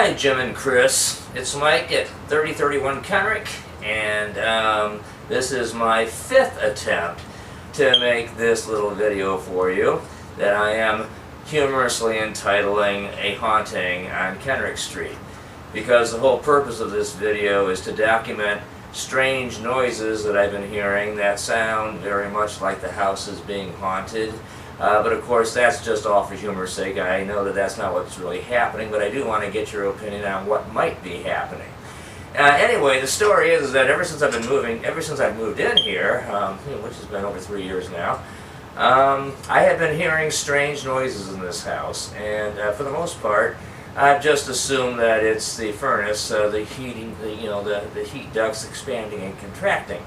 Hi Jim and Chris, it's Mike at 3031 Kenrick, and this is my 5th attempt to make this little video for you that I am humorously entitling A Haunting on Kenrick Street, because the whole purpose of this video is to document strange noises that I've been hearing that sound very much like the house is being haunted. But of course that's just all for humor's sake. I know that that's not what's really happening, but I do want to get your opinion on what might be happening. Anyway, the story is that ever since I've moved in here, which has been over 3 years now, I have been hearing strange noises in this house, and for the most part, I've just assumed that it's the furnace, the heating, the heat ducts expanding and contracting.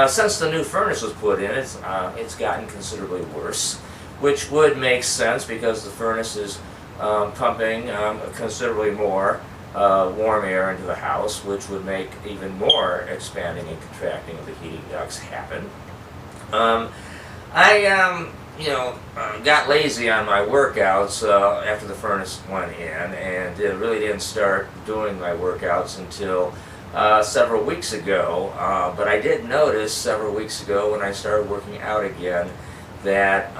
Since the new furnace was put in, it's gotten considerably worse, which would make sense because the furnace is pumping considerably more warm air into the house, which would make even more expanding and contracting of the heating ducts happen. I got lazy on my workouts after the furnace went in, and really didn't start doing my workouts until several weeks ago, but I did notice several weeks ago when I started working out again that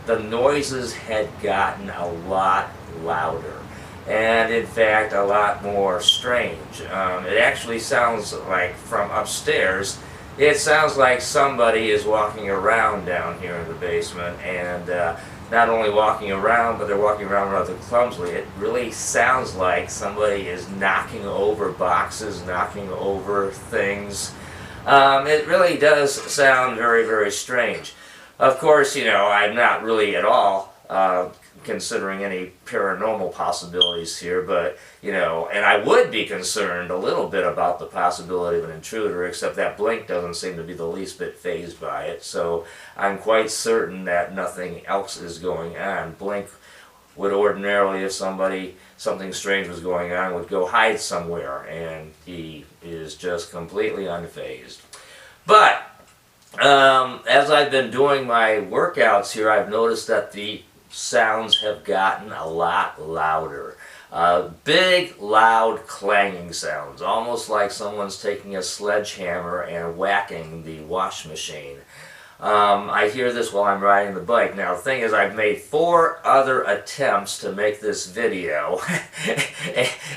the noises had gotten a lot louder, and in fact a lot more strange. It actually sounds like from upstairs, it sounds like somebody is walking around down here in the basement, and not only walking around, but they're walking around rather clumsily. It really sounds like somebody is knocking over boxes, knocking over things. It really does sound very, very strange. Of course, I'm not really at all considering any paranormal possibilities here, but, and I would be concerned a little bit about the possibility of an intruder, except that Blink doesn't seem to be the least bit fazed by it, so I'm quite certain that nothing else is going on. Blink would ordinarily, if something strange was going on, would go hide somewhere, and he is just completely unfazed. But, as I've been doing my workouts here, I've noticed that the sounds have gotten a lot louder. Big, loud, clanging sounds, almost like someone's taking a sledgehammer and whacking the wash machine. I hear this while I'm riding the bike. Now, the thing is, I've made 4 other attempts to make this video,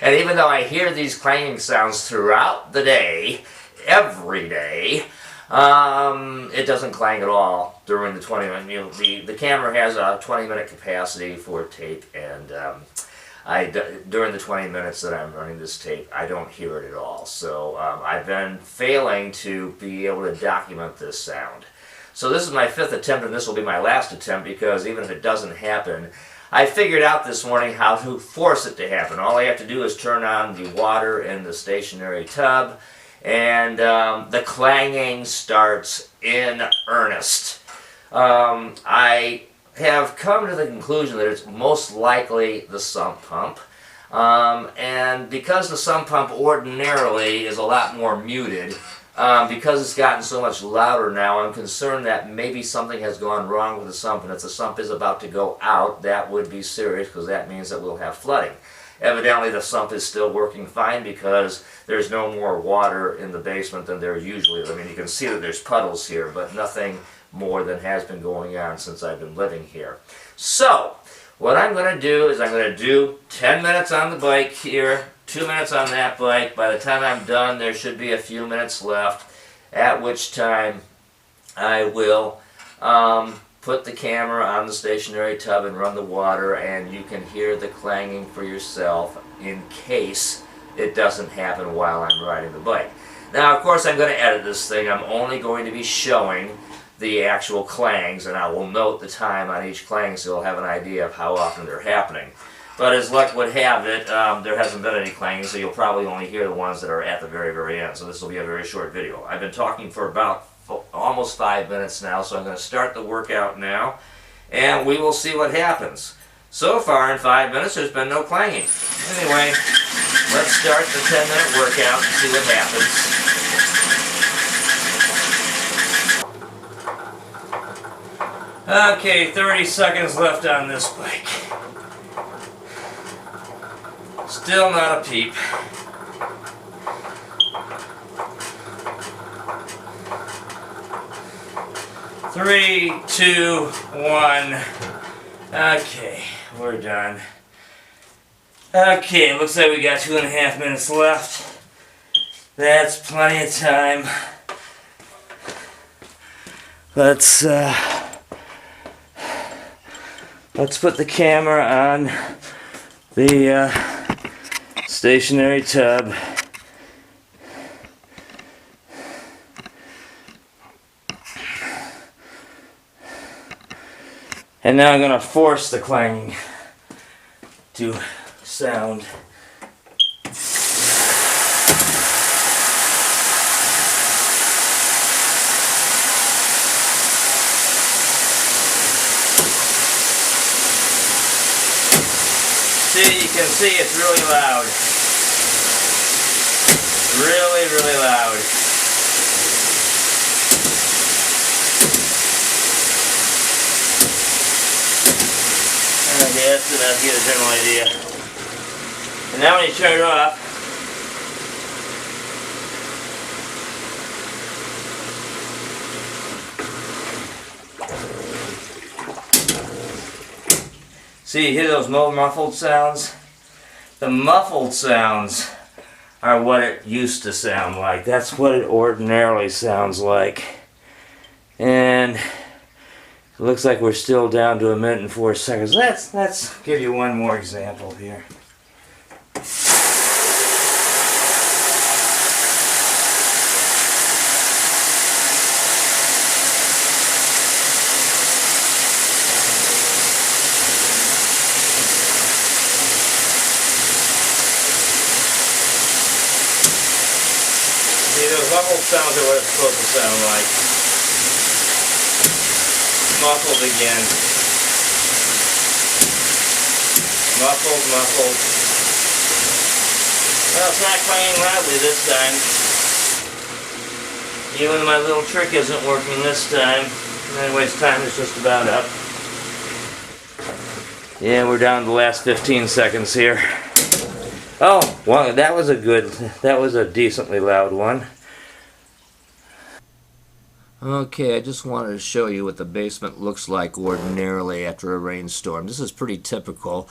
and even though I hear these clanging sounds throughout the day, every day, it doesn't clang at all during the 20-minute. The camera has a 20-minute capacity for tape, and during the 20 minutes that I'm running this tape, I don't hear it at all. So I've been failing to be able to document this sound. So this is my 5th attempt, and this will be my last attempt, because even if it doesn't happen, I figured out this morning how to force it to happen. All I have to do is turn on the water in the stationary tub, and the clanging starts in earnest. I have come to the conclusion that it's most likely the sump pump, and because the sump pump ordinarily is a lot more muted, because it's gotten so much louder now, I'm concerned that maybe something has gone wrong with the sump, and if the sump is about to go out, that would be serious, because that means that we'll have flooding. Evidently the sump is still working fine, because there's no more water in the basement than there usually is. I mean, you can see that there's puddles here, but nothing more than has been going on since I've been living here. So, what I'm going to do is I'm going to do 10 minutes on the bike here, 2 minutes on that bike. By the time I'm done, there should be a few minutes left, at which time I will put the camera on the stationary tub and run the water, and you can hear the clanging for yourself in case it doesn't happen while I'm riding the bike. Now, of course, I'm going to edit this thing. I'm only going to be showing the actual clangs, and I will note the time on each clang so you'll have an idea of how often they're happening. But as luck would have it, there hasn't been any clanging, so you'll probably only hear the ones that are at the very, very end. So this will be a very short video. I've been talking for about almost 5 minutes now, so I'm going to start the workout now, and we will see what happens. So far in 5 minutes, there's been no clanging. Anyway, let's start the 10-minute workout and see what happens. Okay, 30 seconds left on this bike. Still not a peep. Three, two, one. Okay, we're done. Okay, looks like we got 2.5 minutes left. That's plenty of time. Let's put the camera on the stationary tub. And now I'm going to force the clanging to sound. See, you can see it's really loud. Really, really loud. Okay, that's enough to get a general idea. And now when you turn it off, see, you hear those muffled sounds? The muffled sounds are what it used to sound like. That's what it ordinarily sounds like. And it looks like we're still down to 1 minute and 4 seconds. Let's give you one more example here. See, those muffled sounds are what it's supposed to sound like. Muffled again. Muffled, muffled. Well, it's not clanging loudly this time. Even my little trick isn't working this time. Anyways, time is just about up. Yeah, we're down to the last 15 seconds here. Oh, well, that was a decently loud one. Okay, I just wanted to show you what the basement looks like ordinarily after a rainstorm. This is pretty typical.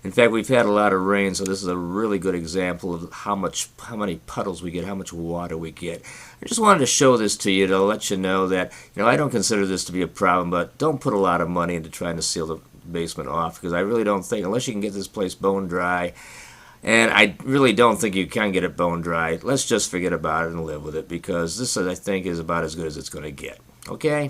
In fact, we've had a lot of rain, so this is a really good example of how many puddles we get, how much water we get. I just wanted to show this to you to let you know that, I don't consider this to be a problem, but don't put a lot of money into trying to seal the basement off, because I really don't think, unless you can get this place bone dry, and I really don't think you can get it bone dry, let's just forget about it and live with it, because this, I think, is about as good as it's going to get. Okay?